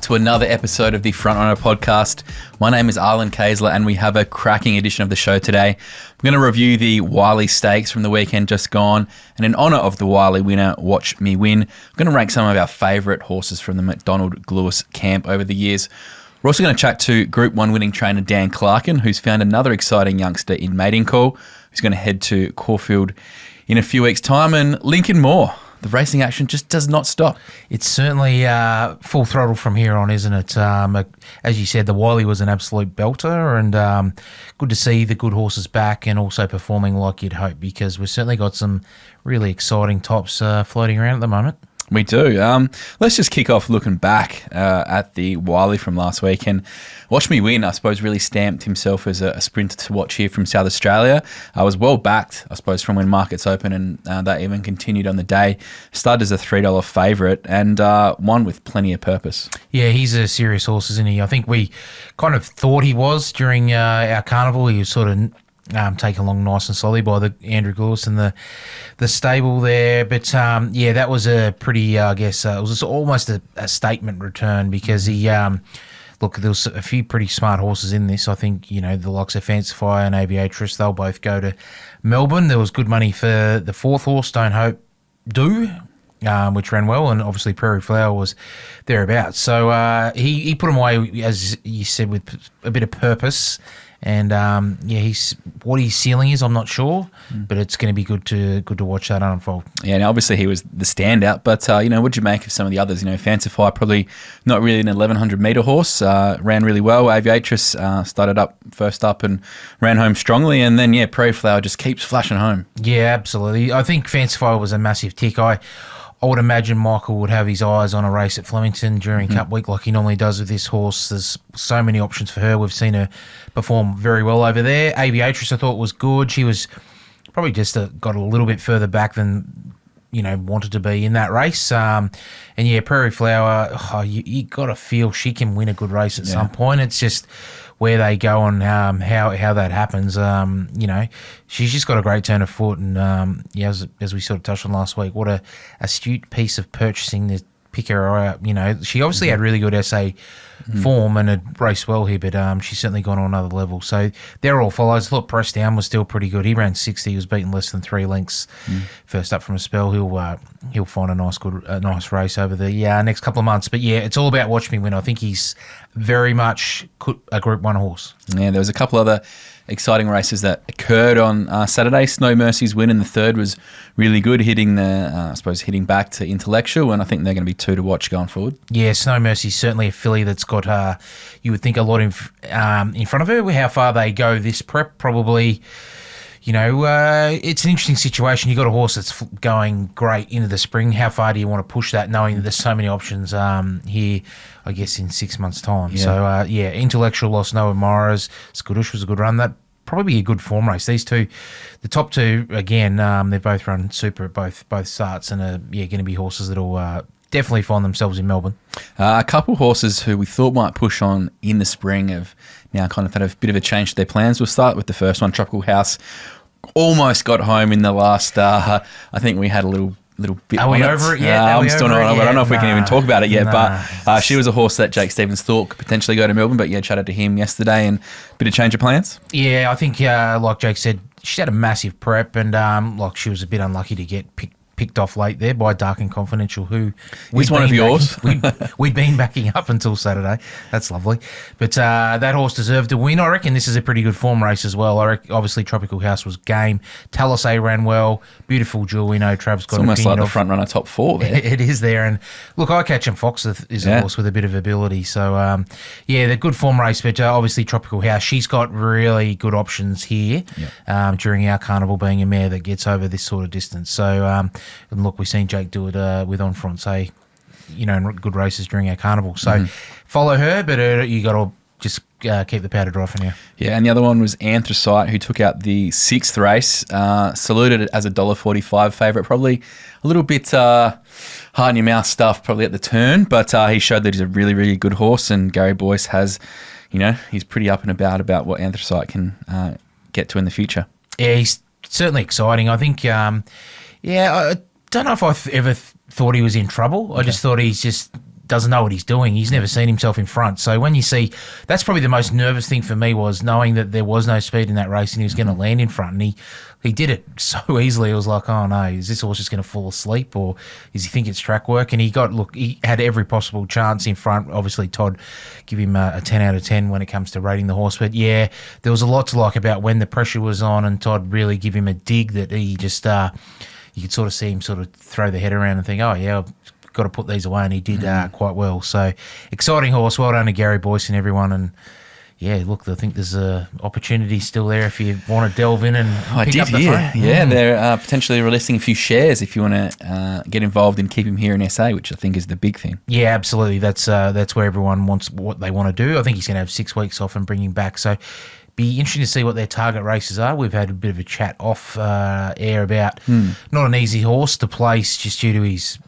to another episode of the Frontrunner podcast. My name is Arlen Kaesler and we have a cracking edition of the show today. We're going to review the Wylie Stakes from the weekend just gone, and in honour of the Wylie winner, Watch Me Win, we're going to rank some of our favourite horses from the Macdonald-Gluyas camp over the years. We're also going to chat to Group 1 winning trainer Dan Clarken, who's found another exciting youngster in Mating Call, who's going to head to Caulfield in a few weeks' time, and Lincoln Moore. The racing action just does not stop. It's certainly full throttle from here on, isn't it? As you said, the Wylie was an absolute belter, and good to see the good horses back and also performing like you'd hope, because we've certainly got some really exciting tops floating around at the moment. We do. Let's just kick off looking back at the Wylie from last week. And Watch Me Win, I suppose, really stamped himself as a sprinter to watch here from South Australia. I was well backed, I suppose, from when markets open, and that even continued on the day. Started as a $3 favourite and won with plenty of purpose. Yeah, he's a serious horse, isn't he? I think we kind of thought he was during our carnival. He was sort of taken along nice and slowly by the Andrew Gluyas and the stable there. But, that was a pretty, it was almost a statement return, because he, look, there was a few pretty smart horses in this. I think, the likes of Fancify and Aviatrix, they'll both go to Melbourne. There was good money for the fourth horse, Don't Hope Do, which ran well, and obviously Prairie Flower was thereabouts. So he put him away, as you said, with a bit of purpose. And what his ceiling is, I'm not sure, but it's going to be good to watch that unfold. Yeah, and obviously he was the standout, but what'd you make of some of the others? Fancify, probably not really an 1100 metre horse, ran really well. Aviatrix started up first up and ran home strongly, and then Prairie Flower just keeps flashing home. Yeah, absolutely. I think Fancify was a massive tick. I would imagine Michael would have his eyes on a race at Flemington during Cup Week, like he normally does with this horse. There's so many options for her. We've seen her perform very well over there. Aviatrix, I thought, was good. She was probably just got a little bit further back than wanted to be in that race. Prairie Flower, you got to feel she can win a good race at some point. It's just where they go and how that happens. She's just got a great turn of foot, and as we sort of touched on last week, what a astute piece of purchasing to pick her out. She obviously had really good SA form and had raced well here, but she's certainly gone on another level. So they're all follows. I thought Press Down was still pretty good. He ran 60. He was beaten less than 3 lengths first up from a spell. He'll find a nice race over the next couple of months. But it's all about Watch Me Win. I think he's very much a Group 1 horse. Yeah, there was a couple other exciting races that occurred on Saturday. Snow Mercy's win in the third was really good, hitting back to Intellectual, and I think they're going to be 2 to watch going forward. Yeah, Snow Mercy's certainly a filly that's got, you would think, a lot in front of her. How far they go this prep, probably, it's an interesting situation. You've got a horse that's going great into the spring. How far do you want to push that, knowing that there's so many options here, I guess, in 6 months' time? Yeah. So, Intellectual lost no admirers. Skudoosh was a good run. That probably a good form race. These two, the top two, again, they've both run super at both starts, and are going to be horses that'll definitely find themselves in Melbourne. A couple horses who we thought might push on in the spring have now kind of had a bit of a change to their plans. We'll start with the first one, Tropical House. Almost got home in the last, I think we had a little bit. Are we over it yet? I'm still not over it. I don't know if we can even talk about it yet, but she was a horse that Jake Stevens thought could potentially go to Melbourne, but chatted to him yesterday, and a bit of change of plans. Yeah, I think, like Jake said, she had a massive prep, and she was a bit unlucky to get picked off late there by Dark and Confidential, who he's one of yours. We'd been backing up until Saturday. That's lovely. But that horse deserved to win. I reckon this is a pretty good form race as well. Obviously, Tropical House was game. Talise ran well. Beautiful Jewel. We know Trav's got it's almost like the front runner top 4 there. It is there. And look, Eye Catching Fox is a horse with a bit of ability. So, the good form race. But obviously, Tropical House, she's got really good options here during our carnival, being a mare that gets over this sort of distance. So, and look, we've seen Jake do it with En Francais, in good races during our carnival. So follow her, but you got to just keep the powder dry for now. Yeah, and the other one was Anthracite, who took out the 6th race, saluted as a $1.45 favourite. Probably a little bit hard in your mouth stuff probably at the turn, but he showed that he's a really, really good horse, and Gary Boyce has, he's pretty up and about what Anthracite can get to in the future. Yeah, he's certainly exciting. I think, I don't know if I've ever thought he was in trouble. Okay. I just thought he's just doesn't know what he's doing. He's never seen himself in front. So when you see, that's probably the most nervous thing for me, was knowing that there was no speed in that race and he was going to land in front. And he did it so easily. It was like, oh no, is this horse just going to fall asleep, or does he think it's track work? And he had every possible chance in front. Obviously, Todd give him a 10 out of 10 when it comes to rating the horse. But yeah, there was a lot to like about when the pressure was on and Todd really give him a dig that he just, you could sort of see him sort of throw the head around and think, oh yeah, I've got to put these away. And he did quite well. So exciting horse. Well done to Gary Boyce and everyone. And yeah, look, I think there's a opportunity still there if you want to delve in and pick up the phone. Yeah, they're potentially releasing a few shares if you want to get involved and keep him here in SA, which I think is the big thing. Yeah, absolutely. That's where everyone wants what they want to do. I think he's going to have 6 weeks off and bring him back. So be interesting to see what their target races are. We've had a bit of a chat off air about not an easy horse to place just due to his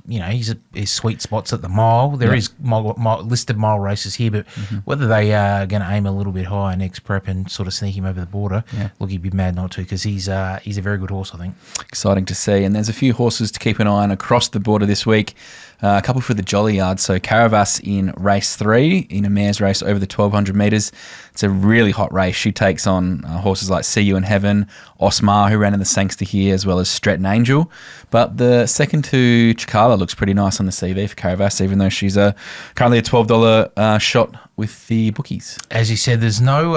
sweet spots at the mile. There is listed mile races here, but whether they are going to aim a little bit higher next prep and sort of sneak him over the border, look, he'd be mad not to, because he's a very good horse, I think. Exciting to see. And there's a few horses to keep an eye on across the border this week. A couple for the Jolly Yard. So Caravas in race 3 in a mare's race over the 1,200 metres. It's a really hot race. She takes on horses like See You in Heaven, Osmar, who ran in the Sangster here, as well as Stretton Angel. But the second to Chikala looks pretty nice on the CV for Caravas, even though she's currently a $12 shot with the bookies. As you said, there's no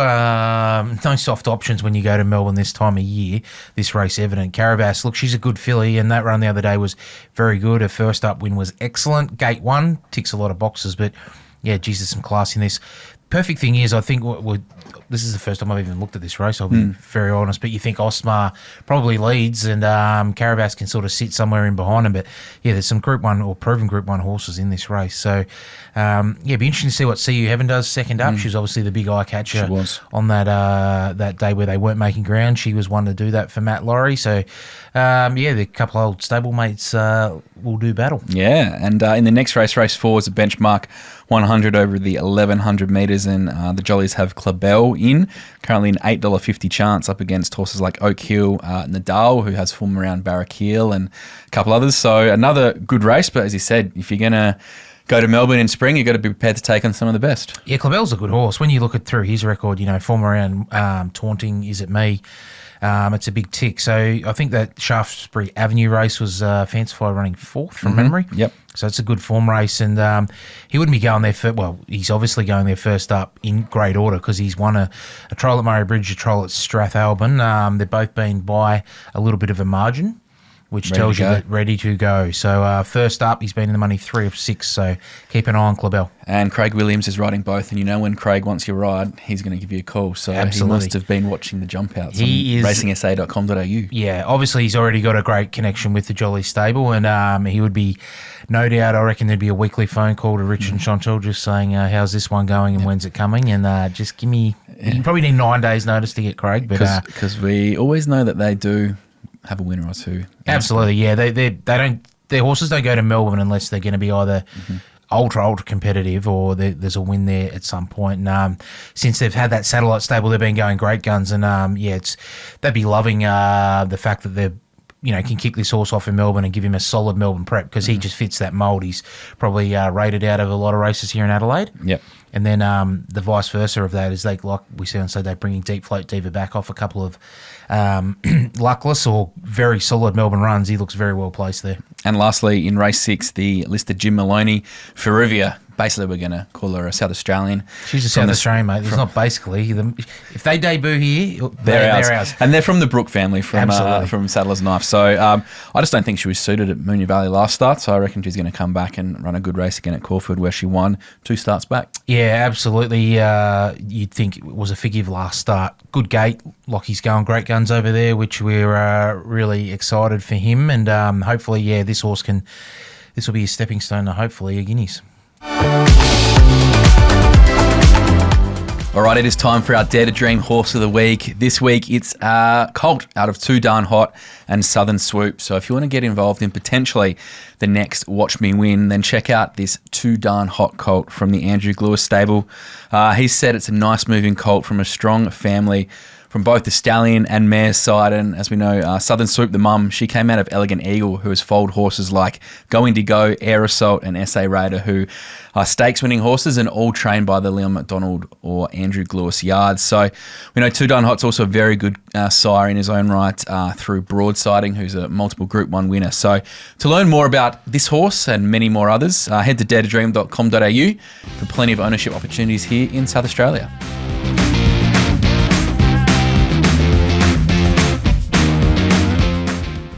soft options when you go to Melbourne this time of year. This race evident. Caravas, look, she's a good filly, and that run the other day was very good. Her first up win was excellent. Gate 1 ticks a lot of boxes, but yeah, geez, there's some class in this. Perfect thing is, I think this is the first time I've even looked at this race, I'll be very honest, but you think Osmar probably leads and Caravas can sort of sit somewhere in behind him. But yeah, there's some Group 1 or proven Group 1 horses in this race. So it'd be interesting to see what See You Heaven does second up. She was obviously the big eye catcher on that day where they weren't making ground. She was one to do that for Matt Laurie. So the couple of old stablemates will do battle. Yeah, and in the next race 4 is a benchmark 100 over the 1,100 metres, and the Jollies have Clabell in, currently an $8.50 chance up against horses like Oak Hill, Nadal, who has form around Barrackeel, and a couple others. So another good race, but as you said, if you're going to go to Melbourne in spring, you've got to be prepared to take on some of the best. Yeah, Clabell's a good horse. When you look through his record, form around Taunting, Is It Me? It's a big tick. So I think that Shaftesbury Avenue race was Fancify running 4th from memory. Yep. So it's a good form race, and he wouldn't be going there he's obviously going there first up in great order because he's won a trial at Murray Bridge, a trial at Strathalbyn. They've both been by a little bit of a margin, which tells you that ready to go. So first up, he's been in the money 3 of 6, so keep an eye on Clabell. And Craig Williams is riding both, and when Craig wants your ride, he's going to give you a call. So Absolutely. He must have been watching the jump outs on racingsa.com.au. Yeah, obviously he's already got a great connection with the Jolly stable, and he would be, no doubt, I reckon there'd be a weekly phone call to Rich and Chantal just saying, how's this one going and when's it coming? And just give me, you probably need 9 days notice to get Craig. Because we always know that they do have a winner or two. Absolutely, yeah. They don't. Their horses don't go to Melbourne unless they're going to be either ultra competitive or there's a win there at some point. And since they've had that satellite stable, they've been going great guns. And they'd be loving the fact that they're can kick this horse off in Melbourne and give him a solid Melbourne prep because he just fits that mould. He's probably rated out of a lot of races here in Adelaide. Yep. And then the vice versa of that is like we see on Saturday, bringing Deep Float Diva back off a couple of luckless or very solid Melbourne runs. He looks very well placed there. And lastly, in race 6, the listed Jim Maloney, Ferruvia. Basically, we're going to call her a South Australian. She's a South Australian, mate. It's not basically. If they debut here, they're ours. And they're from the Brook family, from Saddler's Knife. So I just don't think she was suited at Moonee Valley last start. So I reckon she's going to come back and run a good race again at Caulfield, where she won 2 starts back. Yeah, absolutely. You'd think it was a figure of last start. Good gate. Lockie's going great guns over there, which we're really excited for him. And hopefully, this horse this will be a stepping stone to hopefully a Guineas. All right, it is time for our Dare to Dream Horse of the Week. This week, it's Colt out of Too Darn Hot and Southern Swoop. So if you want to get involved in potentially the next Watch Me Win, then check out this Too Darn Hot colt from the Andrew Gluyas stable. He said it's a nice moving colt from a strong family from both the stallion and mare's side. And as we know, Southern Swoop, the mum, she came out of Elegant Eagle, who has foaled horses like Going to Go, Air Assault, and SA Raider, who are stakes-winning horses and all trained by the Leon McDonald or Andrew Gluyas yards. So we know Two Done Hot's also a very good sire in his own right through Broadsiding, who's a multiple Group 1 winner. So to learn more about this horse and many more others, head to daretodream.com.au for plenty of ownership opportunities here in South Australia.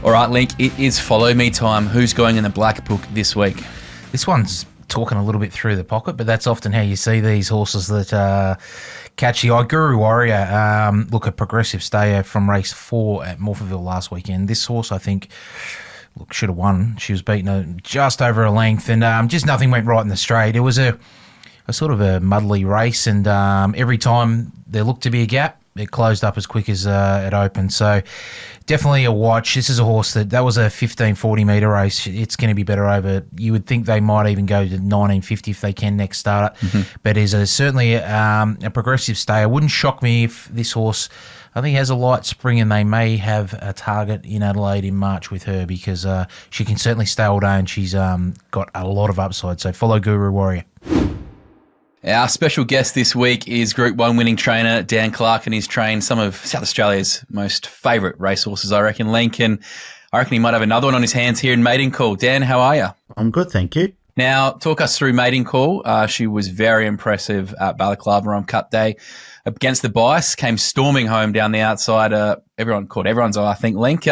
All right, Link, it is Follow Me time. Who's going in the Black Book this week? This one's talking a little bit through the pocket, but that's often how you see these horses that catch the eye. Guru Warrior, look, a progressive stayer from race 4 at Morphettville last weekend. This horse, I think, should have won. She was beaten just over a length, and just nothing went right in the straight. It was a sort of a muddly race, and every time there looked to be a gap, it closed up as quick as it opened. So definitely a watch. This is a horse that was a 1540 metre race. It's going to be better over. You would think they might even go to 1950 if they can next start. But is certainly a progressive stay. It wouldn't shock me if this horse, I think, has a light spring, and they may have a target in Adelaide in March with her, because she can certainly stay all day, and she's got a lot of upside. So follow Guru Warrior. Our special guest this week is Group 1 winning trainer Dan Clarken. He's trained some of South Australia's most favourite racehorses, I reckon, Lincoln. I reckon he might have another one on his hands here in Maiden Call. Dan, how are you? I'm good, thank you. Now, talk us through Maiden Call. She was very impressive at Balaclava on Cup Day. Against the bias, came storming home down the outside. Everyone caught everyone's eye, I think. Link,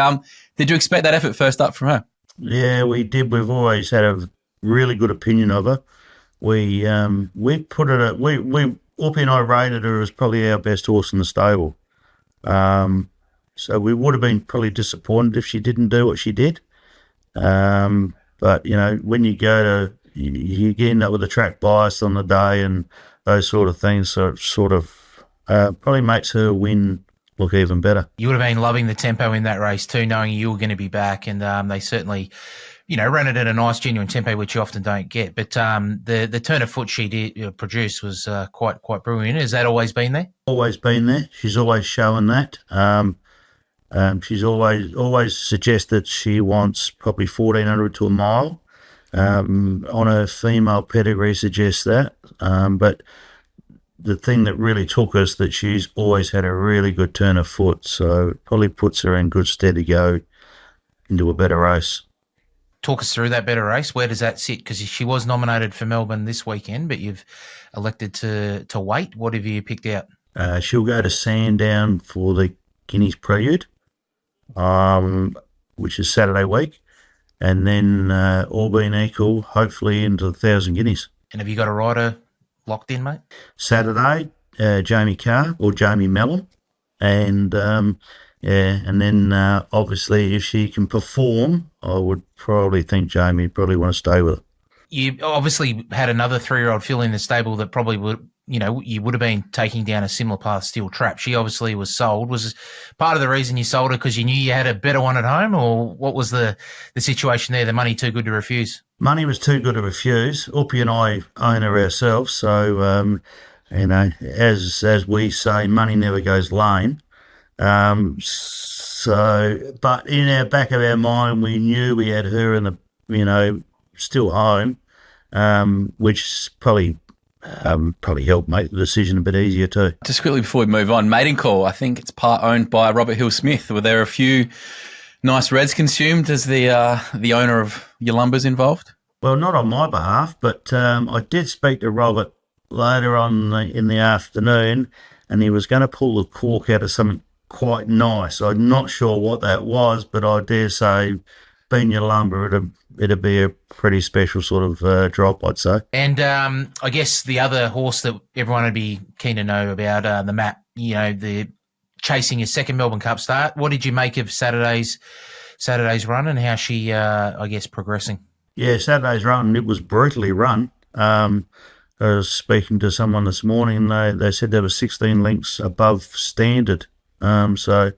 did you expect that effort first up from her? Yeah, we did. We've always had a really good opinion of her. We put it at, Uppy and I rated her as probably our best horse in the stable. So we would have been probably disappointed if she didn't do what she did. But, you know, when you go to, you end up with a track bias on the day and those sort of things, so it sort of probably makes her win look even better. You would have been loving the tempo in that race too, knowing you were going to be back, and they certainly, you know, ran it at a nice, genuine tempo, which you often don't get. But the turn of foot she did produce was quite brilliant. Has that always been there? Always been there. She's always showing that. She's always suggested she wants probably 1,400 to a mile. On her female pedigree suggests that. But the thing that really took us that she's always had a really good turn of foot, so it probably puts her in good stead to go into a better race. Talk us through that better race. Where does that sit? Because she was nominated for Melbourne this weekend, but you've elected to wait. What have you picked out? She'll go to Sandown for the Guineas Prelude, which is Saturday week, and then all being equal, hopefully into the 1,000 guineas. And have you got a rider locked in, mate? Saturday, Jamie Carr or Jamie Mellon, and and then obviously if she can perform, I would probably think Jamie probably want to stay with her. You obviously had another 3-year-old fill in the stable that probably would, you know, you would have been taking down a similar path, Steel Trap. She obviously was sold. Was part of the reason you sold her because you knew you had a better one at home, or what was the situation there? The money too good to refuse? Money was too good to refuse. Uppy and I own her ourselves, so you know, as we say, money never goes lame. So, but in our back of our mind, we knew we had her in the, you know, still home, which probably helped make the decision a bit easier too. Just quickly before we move on, Maiden Call, I think it's part owned by Robert Hill Smith. Were there a few nice reds consumed as the owner of your lumbers involved? Well, not on my behalf, but I did speak to Robert later on in the afternoon, and he was going to pull the cork out of something quite nice. I'm not sure what that was, but I dare say, being your lumber, it'd be a pretty special sort of drop, I'd say. And I guess the other horse that everyone would be keen to know about, the Map, you know, the chasing his second Melbourne Cup start. What did you make of Saturday's run, and how she, I guess, progressing? Yeah, Saturday's run, it was brutally run. I was speaking to someone this morning, and they said there were 16 lengths above standard. So,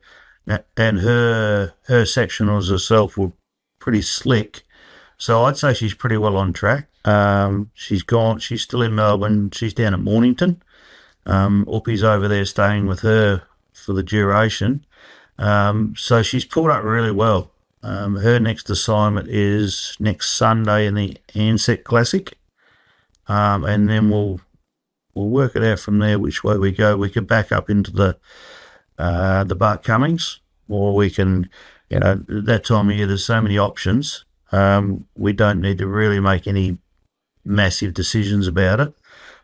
and her sectionals herself were pretty slick. So I'd say she's pretty well on track. She's still in Melbourne. She's down at Mornington. Uppy's over there staying with her for the duration. So she's pulled up really well. Her next assignment is next Sunday in the Ansett Classic, and then we'll work it out from there which way we go. We could back up into the Bart Cummings, or we can, that time of year there's so many options. We don't need to really make any massive decisions about it,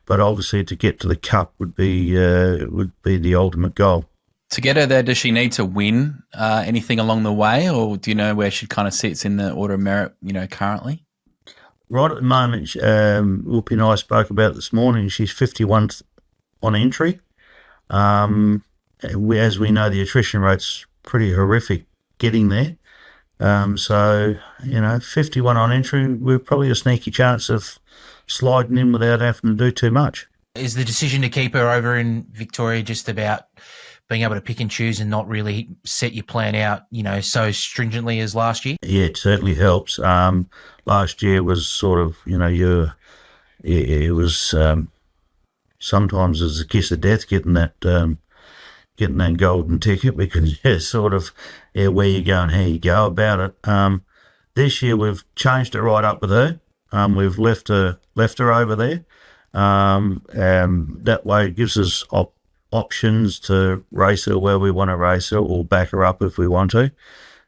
but obviously to get to the Cup would be the ultimate goal. To get her there, does she need to win anything along the way, or do you know where she kind of sits in the order of merit, currently? Right at the moment, Whoopi and I spoke about it this morning, she's 51st on entry. As we know, the attrition rate's pretty horrific getting there. So, 51 on entry, we're probably a sneaky chance of sliding in without having to do too much. Is the decision to keep her over in Victoria just about being able to pick and choose and not really set your plan out, so stringently as last year? Yeah, it certainly helps. Last year was sort of, it was sometimes as a kiss of death getting that golden ticket, because where you go and how you go about it. This year we've changed it right up with her. We've left her over there. That way it gives us options to race her where we want to race her, or back her up if we want to.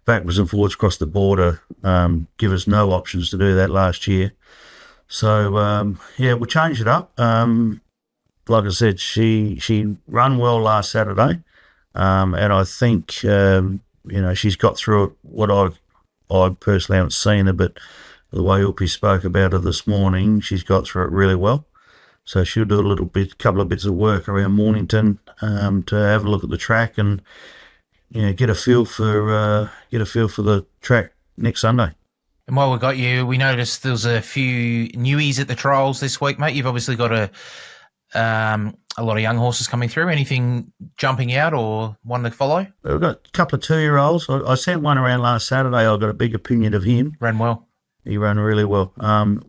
Backwards and forwards across the border give us no options to do that last year. So, we'll change it up. Like I said, she ran well last Saturday, and I think, she's got through it. What I personally haven't seen her, but the way Whoopi spoke about her this morning, she's got through it really well. So she'll do a couple of bits of work around Mornington to have a look at the track and get a feel for the track next Sunday. And while we got you, we noticed there was a few newies at the trials this week, mate. You've obviously got a lot of young horses coming through. Anything jumping out or one to follow? We've got a couple of 2-year-olds. I sent one around last Saturday. I got a big opinion of him. Ran well. He ran really well.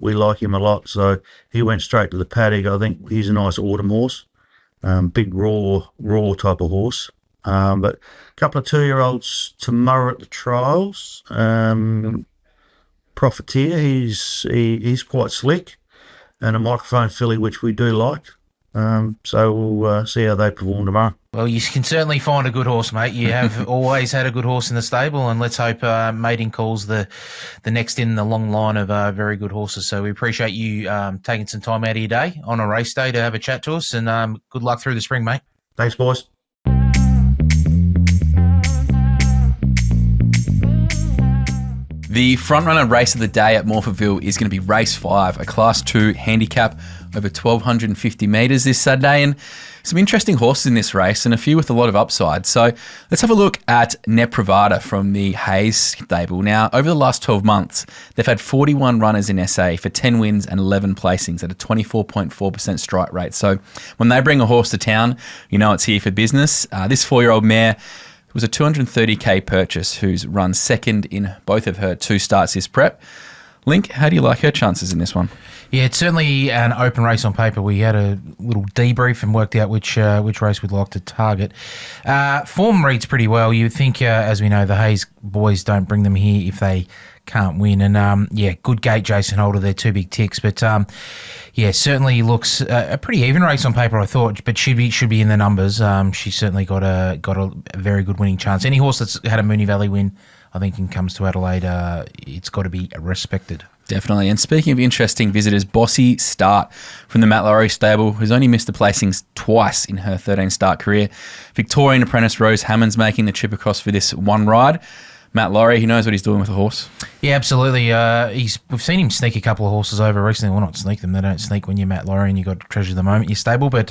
We like him a lot, so he went straight to the paddock. I think he's a nice autumn horse, big raw type of horse. But a couple of 2-year-olds tomorrow at the trials. Profiteer, he's quite slick, and a microphone filly, which we do like. So we'll see how they perform tomorrow. Well, you can certainly find a good horse, mate. You have always had a good horse in the stable, and let's hope mating calls the next in the long line of very good horses. So we appreciate you taking some time out of your day on a race day to have a chat to us, and good luck through the spring, mate. Thanks, boys. The front-runner race of the day at Morphettville is going to be race 5, a Class 2 handicap over 1,250 metres this Saturday, and some interesting horses in this race and a few with a lot of upside. So let's have a look at Net Pravada from the Hayes stable. Now, over the last 12 months, they've had 41 runners in SA for 10 wins and 11 placings at a 24.4% strike rate. So when they bring a horse to town, it's here for business. This 4-year-old mare was a 230k purchase, who's run second in both of her 2 starts this prep. Link, how do you like her chances in this one? Yeah, it's certainly an open race on paper. We had a little debrief and worked out which race we'd like to target. Form reads pretty well. You think, as we know, the Hayes boys don't bring them here if they can't win. And, good gate, Jason Holder. They're 2 big ticks. But, certainly looks a pretty even race on paper, I thought, but should be in the numbers. She's certainly got a very good winning chance. Any horse that's had a Moonee Valley win, I think, and comes to Adelaide, it's got to be respected. Definitely. And speaking of interesting visitors, Bossy Start from the Matt Laurie stable, who's only missed the placings twice in her 13-start career. Victorian apprentice Rose Hammond's making the trip across for this one ride. Matt Laurie, he knows what he's doing with the horse. Yeah, absolutely. We've seen him sneak a couple of horses over recently. Well, not sneak them. They don't sneak when you're Matt Laurie and you've got to treasure the moment, you're stable. But,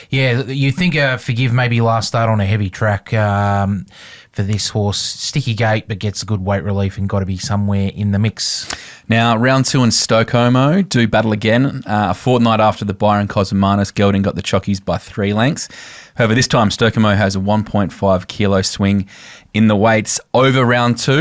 you think Forgive maybe last start on a heavy track for this horse. Sticky gate, but gets a good weight relief and got to be somewhere in the mix. Now, round 2 in Stokomo do battle again. A fortnight after the Byron Cosmanis gelding got the chockies by 3 lengths. However, this time Stokomo has a 1.5 kilo swing in the weights over round 2.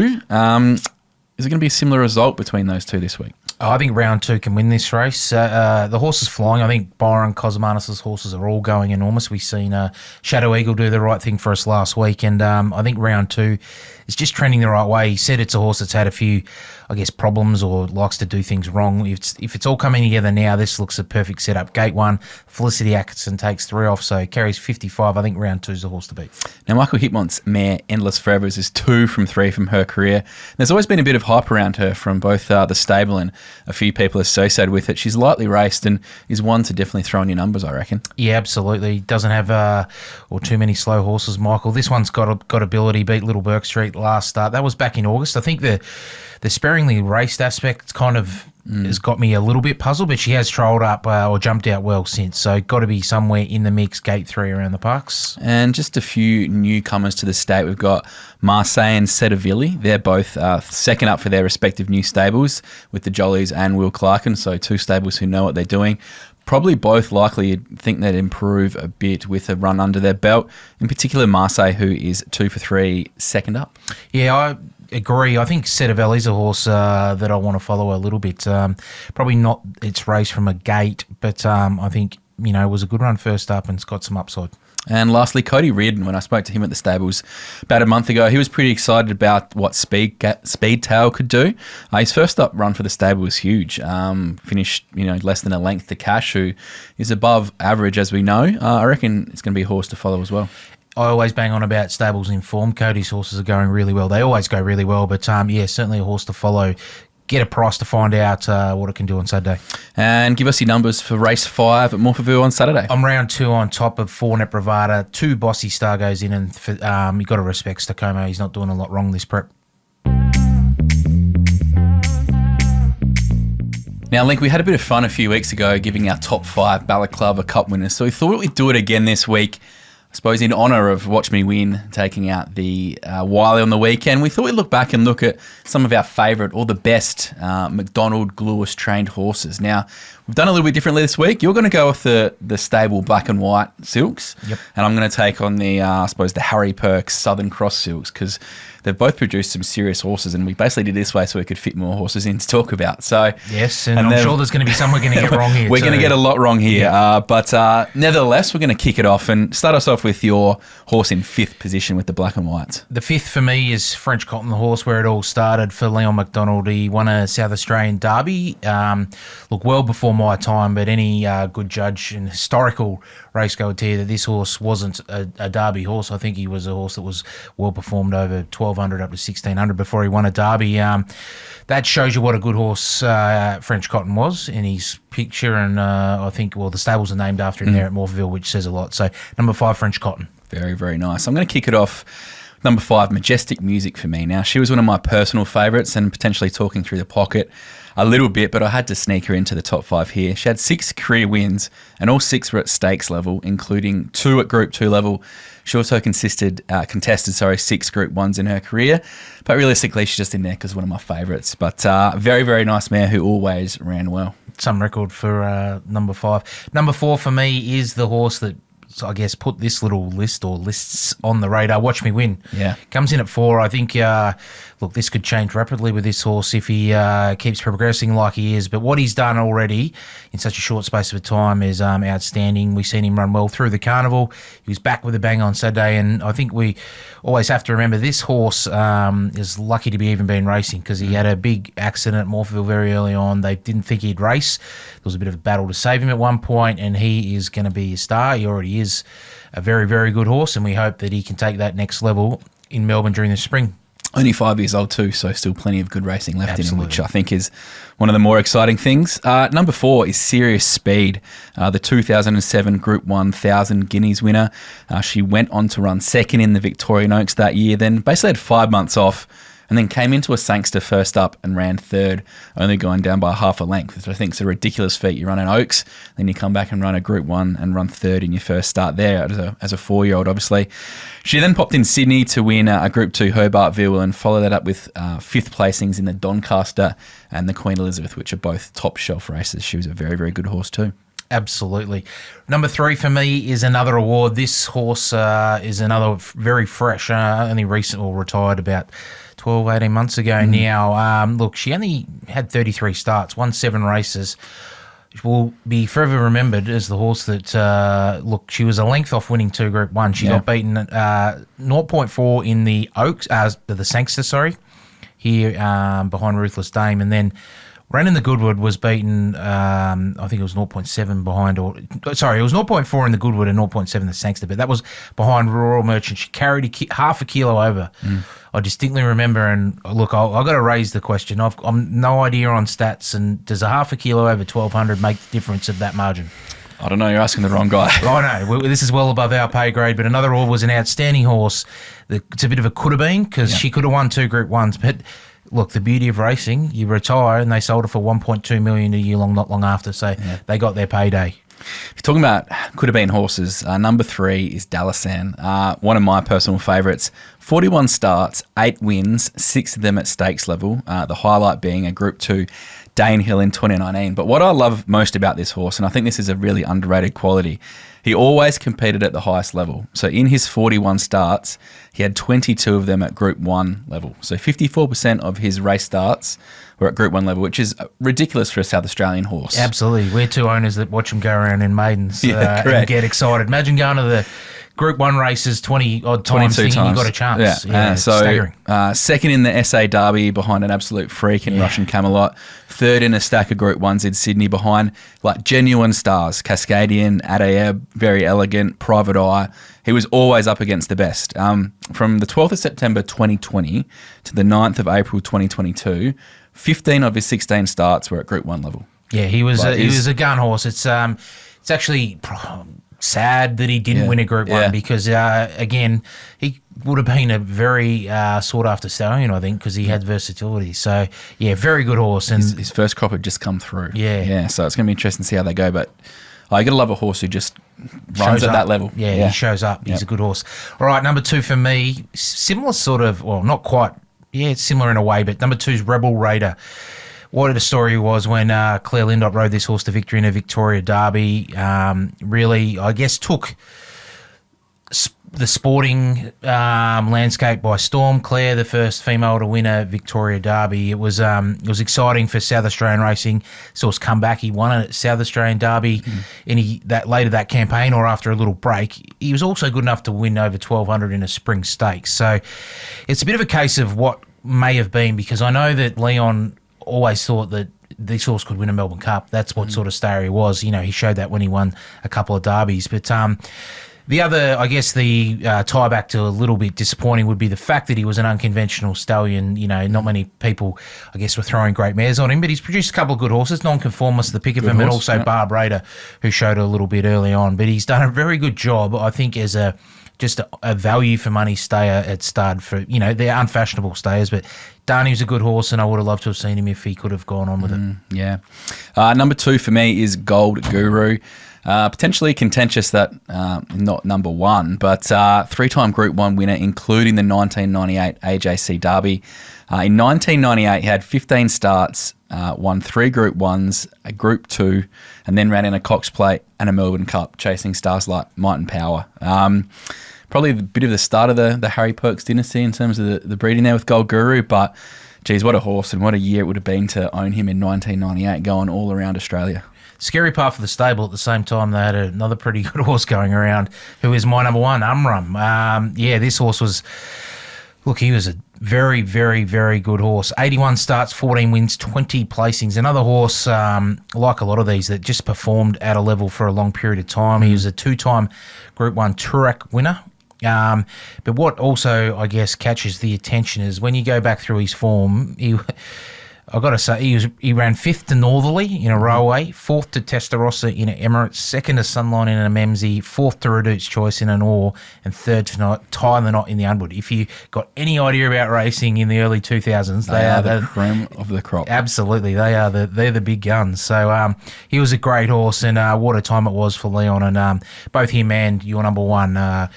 Is it going to be a similar result between those two this week? I think round 2 can win this race. The horse is flying. I think Byron Cosmanis' horses are all going enormous. We've seen Shadow Eagle do the right thing for us last week, and I think round 2 is just trending the right way. He said it's a horse that's had a few, I guess, problems or likes to do things wrong. If it's all coming together now, this looks a perfect setup. Gate 1, Felicity Atkinson takes 3 off, so carries 55. I think round 2 is the horse to beat. Now, Michael Hitmont's mare, Endless Forevers, is 2 from 3 from her career. There's always been a bit of hype around her from both the stable and a few people associated with it. She's lightly raced and is one to definitely throw in your numbers, I reckon. Yeah, absolutely. Doesn't have or too many slow horses, Michael. This one's got ability. Beat Little Burke Street last start. That was back in August. I think the sparingly raced aspect kind of has got me a little bit puzzled, but she has trolled up or jumped out well since. So got to be somewhere in the mix, gate 3 around the parks. And just a few newcomers to the state. We've got Marseille and Sedavilli. They're both second up for their respective new stables with the Jollies and Will Clarken. So 2 stables who know what they're doing. Probably both likely you'd think they'd improve a bit with a run under their belt. In particular, Marseille, who is 2 for 3, second up. Yeah, I agree. I think Sedavelli's a horse that I want to follow a little bit. Probably not its race from a gate, but I think, it was a good run first up and it's got some upside. And lastly, Cody Reardon, when I spoke to him at the stables about a month ago, he was pretty excited about what Speed Tail could do. His first up run for the stable was huge. Finished, less than a length to Cash, who is above average, as we know. I reckon it's going to be a horse to follow as well. I always bang on about stables in form. Cody's horses are going really well. They always go really well, but certainly a horse to follow. Get a price to find out what it can do on Saturday. And give us your numbers for race 5 at Morphettville on Saturday. I'm round 2 on top of 4 Net Bravada. 2 Bossy Star goes in, and you've got to respect Stokomo. He's not doing a lot wrong this prep. Now, Link, we had a bit of fun a few weeks ago giving our top 5 Balaclava Cup winners, so we thought we'd do it again this week. I suppose in honour of Watch Me Win taking out the Wylie on the weekend, we thought we'd look back and look at some of our favourite or the best Macdonald-Gluyas trained horses. Now, we've done a little bit differently this week. You're going to go with the stable black and white silks, yep. And I'm going to take on the Harry Perks Southern Cross silks, because they've both produced some serious horses, and we basically did this way so we could fit more horses in to talk about. So yes, and I'm sure there's going to be some we're going to get wrong here. We're going to get a lot wrong here, but nevertheless, we're going to kick it off and start us off with your horse in 5th position with the black and whites. The 5th for me is French Cotton, the horse where it all started for Leon McDonald. He won a South Australian Derby, well before my time, but any good judge and historical race goer would tell you that this horse wasn't a Derby horse. I think he was a horse that was well performed over 1200 up to 1600 before he won a Derby. That shows you what a good horse French Cotton was in his picture, and I think, the stables are named after him there at Morphettville, which says a lot. So number 5, French Cotton. Very, very nice. I'm going to kick it off. Number 5, Majestic Music for me. Now, she was one of my personal favourites and potentially talking through the pocket a little bit, but I had to sneak her into the top 5 here. She had 6 career wins, and all 6 were at stakes level, including 2 at Group 2 level. She also contested 6 Group 1s in her career, but realistically, she's just in there because one of my favourites. But very, very nice mare who always ran well. Some record for number 5. Number 4 for me is the horse that, I guess, put this little list or lists on the radar. Watch Me Win. Yeah. Comes in at 4. I think, this could change rapidly with this horse if he keeps progressing like he is. But what he's done already in such a short space of time is outstanding. We've seen him run well through the carnival. He was back with a bang on Saturday. And I think we always have to remember this horse is lucky to be even been racing, because he had a big accident at Morphettville very early on. They didn't think he'd race. There was a bit of a battle to save him at one point, and he is going to be a star. He already is a very, very good horse, and we hope that he can take that next level in Melbourne during the spring. Only 5 years old too, so still plenty of good racing left Absolutely. in him, which I think is one of the more exciting things. Number 4 is Serious Speed, the 2007 Group 1 1,000 Guineas winner. She went on to run second in the Victorian Oaks that year, then basically had 5 months off, and then came into a Sangster first up and ran third, only going down by half a length, which I think is a ridiculous feat. You run an Oaks, then you come back and run a Group 1 and run third in your first start there as a 4-year-old, obviously. She then popped in Sydney to win a Group 2 Hobartville and follow that up with 5th placings in the Doncaster and the Queen Elizabeth, which are both top shelf races. She was a very, very good horse too. Absolutely. Number 3 for me is another award. This horse is another very fresh, only recently retired about 12, 18 months ago now. Look, she only had 33 starts, won 7 races. She will be forever remembered as the horse that, look, she was a length off winning 2 Group 1. She got beaten 0.4 in the Oaks, the Sangster, here behind Ruthless Dame, and then ran in the Goodwood, was beaten, I think it was 0.7 behind, it was 0.4 in the Goodwood and 0.7 the Sangster, but that was behind Royal Merchant. She carried half a kilo over. I distinctly remember, and look, I've got to raise the question. I'm no idea on stats, and does a half a kilo over 1,200 make the difference of that margin? I don't know. You're asking the wrong guy. I know. This is well above our pay grade, but another was an outstanding horse. It's a bit of a could have been, because she could have won 2 Group 1s, but look, the beauty of racing, you retire, and they sold it for $1.2 million a year not long after, so they got their payday. If you're talking about could have been horses, number 3 is Dalasan, one of my personal favourites. 41 starts, 8 wins, 6 of them at stakes level, the highlight being a Group 2 Danehill in 2019. But what I love most about this horse, and I think this is a really underrated quality, he always competed at the highest level. So in his 41 starts, he had 22 of them at Group 1 level. So 54% of his race starts were at Group 1 level, which is ridiculous for a South Australian horse. Absolutely. We're 2 owners that watch him go around in maidens and get excited. Imagine going to the Group 1 races 20-odd times thinking you got a chance. So second in the SA Derby behind an absolute freak in Russian Camelot. Third in a stack of Group 1s in Sydney behind like genuine stars. Cascadian, Adaeb, Very Elegant, Private Eye. He was always up against the best. From the 12th of September 2020 to the 9th of April 2022, 15 of his 16 starts were at Group 1 level. Yeah, he was a gun horse. It's actually sad that he didn't win a Group 1 because, again, he would have been a very sought-after stallion, I think, because he had versatility. So, yeah, very good horse. And his first crop had just come through. Yeah. So it's going to be interesting to see how they go. But I got to love a horse who just runs at that level. Yeah, he shows up. He's a good horse. All right, number 2 for me, similar sort of, well, not quite. Yeah, it's similar in a way, but number 2 is Rebel Raider. What a story was when Claire Lindop rode this horse to victory in a Victoria Derby. Really, I guess, took the sporting landscape by storm. Claire, the first female to win a Victoria Derby. It was exciting for South Australian racing. Saw us come back. He won a South Australian Derby later that campaign or after a little break. He was also good enough to win over 1,200 in a spring stakes. So it's a bit of a case of what may have been, because I know that Leon always thought that this horse could win a Melbourne Cup. That's what sort of star he was. You know, he showed that when he won a couple of derbies. But the other, I guess, the tie back to a little bit disappointing would be the fact that he was an unconventional stallion. You know, not many people, I guess, were throwing great mares on him, but he's produced a couple of good horses, Nonconformist, the pick of him, and also Barb Raider, who showed a little bit early on. But he's done a very good job, I think, as just a value for money stayer at stud for, you know, they're unfashionable stayers, but Darney's a good horse, and I would have loved to have seen him if he could have gone on with it. Yeah. Number 2 for me is Gold Guru. Potentially contentious that not number 1, but 3-time Group 1 winner, including the 1998 AJC Derby. In 1998, he had 15 starts, won 3 Group 1s, a Group 2, and then ran in a Cox Plate and a Melbourne Cup, chasing stars like Might and Power. Probably a bit of the start of the Harry Perks dynasty in terms of the breeding there with Gold Guru, but geez, what a horse and what a year it would have been to own him in 1998, going all around Australia. Scary part for the stable. At the same time, they had another pretty good horse going around, who is my number 1, Umrum. This horse was, look, he was a very, very, very good horse. 81 starts, 14 wins, 20 placings. Another horse, like a lot of these, that just performed at a level for a long period of time. He was a 2-time Group 1 Toorak winner. But what also, I guess, catches the attention is when you go back through his form, I've got to say, he ran 5th to Northerly in a Railway, 4th to Testarossa in an Emirates, 2nd to Sunline in a Memsey, 4th to Redute's Choice in an Orr, and 3rd to Tie the Knot in the Unwood. If you got any idea about racing in the early 2000s, they are the cream of the crop. Absolutely, they're the big guns. So he was a great horse, and what a time it was for Leon. And both him and your number 1,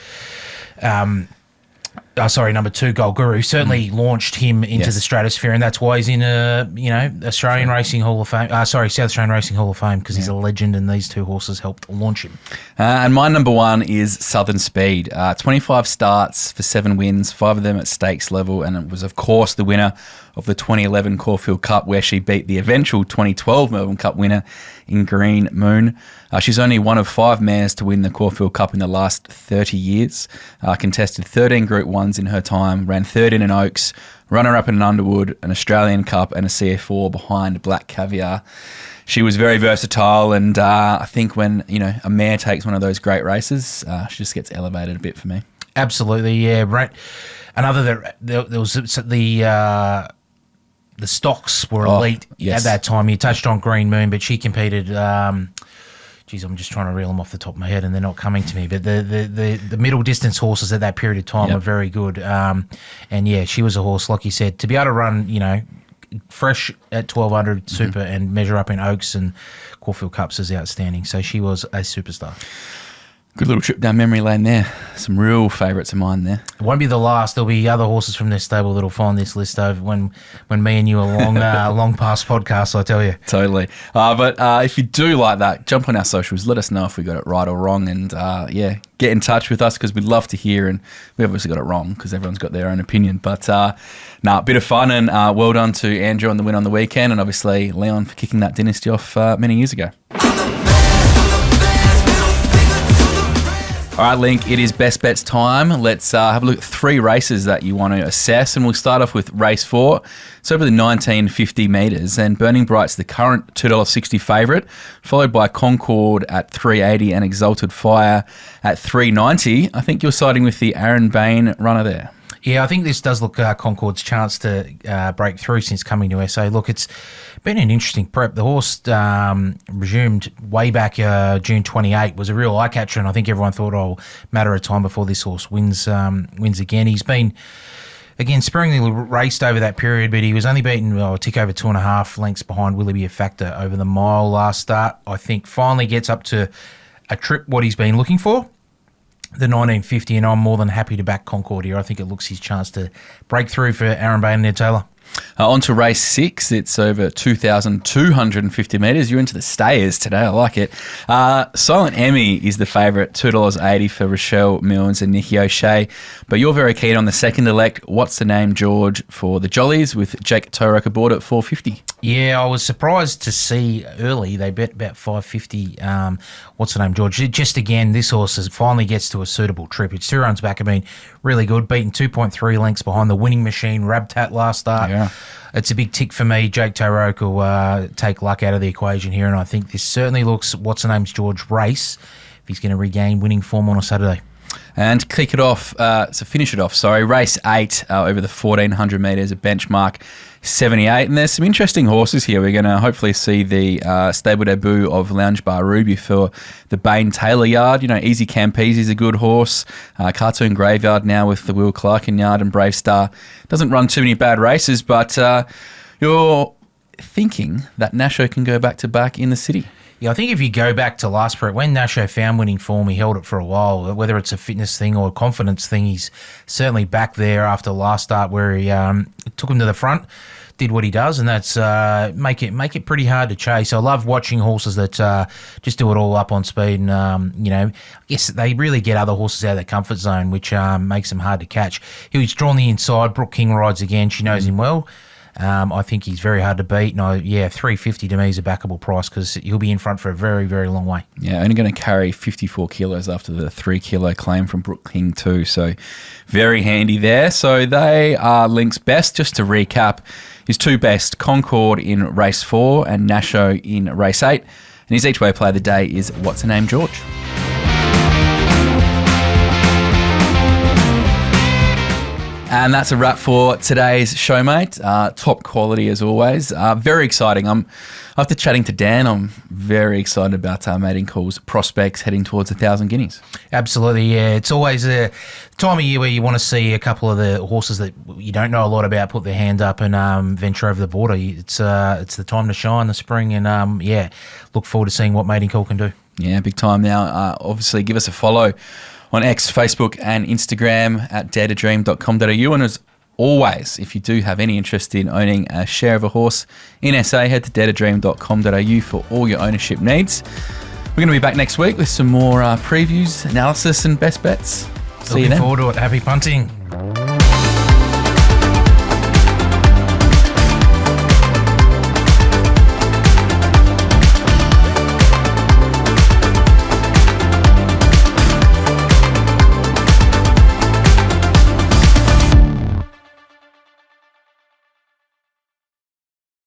number 2, Gold Guru, certainly launched him into the stratosphere, and that's why he's in Australian Racing Hall of Fame. South Australian Racing Hall of Fame, because he's a legend, and these 2 horses helped launch him. And my number 1 is Southern Speed. 25 starts for 7 wins, 5 of them at stakes level, and it was, of course, the winner of the 2011 Caulfield Cup, where she beat the eventual 2012 Melbourne Cup winner in Green Moon. She's only one of 5 mares to win the Caulfield Cup in the last 30 years. Contested 13 Group 1s in her time, ran third in an Oaks, runner-up in an Underwood, an Australian Cup, and a CF4 behind Black Caviar. She was very versatile, and I think when a mare takes one of those great races, she just gets elevated a bit for me. Absolutely, yeah. Right. Another there was the stocks were elite at that time. You touched on Green Moon, but she competed. I'm just trying to reel them off the top of my head, and they're not coming to me. But the middle distance horses at that period of time were very good. And yeah, she was a horse, like you said, to be able to run, fresh at 1200 super and measure up in Oaks and Caulfield Cups is outstanding. So she was a superstar. Good little trip down memory lane there. Some real favourites of mine there. It won't be the last. There'll be other horses from this stable that'll find this list over when me and you are long past podcasts, I tell you. Totally. But if you do like that, jump on our socials. Let us know if we got it right or wrong. And get in touch with us, because we'd love to hear. And we obviously got it wrong because everyone's got their own opinion. But a bit of fun, and well done to Andrew on the win on the weekend, and obviously Leon for kicking that dynasty off many years ago. All right, Link, it is best bets time. Let's have a look at 3 races that you want to assess, and we'll start off with race 4. It's over the 1950 metres, and Burning Bright's the current $2.60 favourite, followed by Concord at $3.80 and Exalted Fire at $3.90. I think you're siding with the Aaron Bain runner there. Yeah, I think this does look Concord's chance to break through since coming to SA. Look, it's been an interesting prep. The horse resumed way back June 28, was a real eye-catcher, and I think everyone thought, matter of time before this horse wins again. He's been, again, sparingly raced over that period, but he was only beaten a tick over 2.5 lengths behind Will He Be a Factor over the mile last start. I think finally gets up to a trip what he's been looking for, the 1950, and I'm more than happy to back Concord here. I think it looks his chance to break through for Aaron Bain and Ned Taylor. On to race 6. It's over 2,250 metres. You're into the stayers today. I like it. Silent Emmy is the favourite, $2.80 for Rochelle Milnes and Nikki O'Shea. But you're very keen on the second elect, What's the Name George, for the Jollies, with Jake Torok aboard at $4.50. Yeah, I was surprised to see early they bet about $5.50. What's the Name George? Just again, this horse finally gets to a suitable trip. It's 2 runs back. I mean, really good. Beaten 2.3 lengths behind the winning machine, Rabtat, last start. Yeah. It's a big tick for me. Jake Torok will take luck out of the equation here, and I think this certainly looks What's the Name's George race if he's going to regain winning form on a Saturday. And finish it off, race 8 over the 1,400 metres, a benchmark 78. And there's some interesting horses here. We're going to hopefully see the stable debut of Lounge Bar Ruby for the Bain Taylor yard. Easy Campese's a good horse. Cartoon Graveyard now with the Will Clarken yard, and Brave Star doesn't run too many bad races, but you're thinking that Nasho can go back to back in the city. Yeah, I think if you go back to last prep, when Nasho found winning form, he held it for a while. Whether it's a fitness thing or a confidence thing, he's certainly back there after last start where he took him to the front, did what he does, and that's make it pretty hard to chase. I love watching horses that just do it all up on speed, and I guess they really get other horses out of their comfort zone, which makes them hard to catch. He was drawn the inside. Brooke King rides again. She knows him well. I think he's very hard to beat. And $3.50 to me is a backable price because he'll be in front for a very, very long way. Yeah, only going to carry 54 kilos after the 3 kilo claim from Brooke King too. So very handy there. So they are Link's best. Just to recap, his 2 best, Concord in race 4 and Nasho in race 8. And his each way play of the day is What's the Name George. And that's a wrap for today's show, mate. Top quality as always. Very exciting. After chatting to Dan, I'm very excited about Mating Call's prospects heading towards 1,000 guineas. Absolutely, yeah. It's always a time of year where you want to see a couple of the horses that you don't know a lot about put their hand up and venture over the border. It's the time to shine, the spring, and look forward to seeing what Mating Call can do. Yeah, big time now. Obviously, give us a follow on X, Facebook, and Instagram at daretodream.com.au. And as always, if you do have any interest in owning a share of a horse in SA, head to daretodream.com.au for all your ownership needs. We're going to be back next week with some more previews, analysis, and best bets. See you then. Looking forward to it. Happy punting.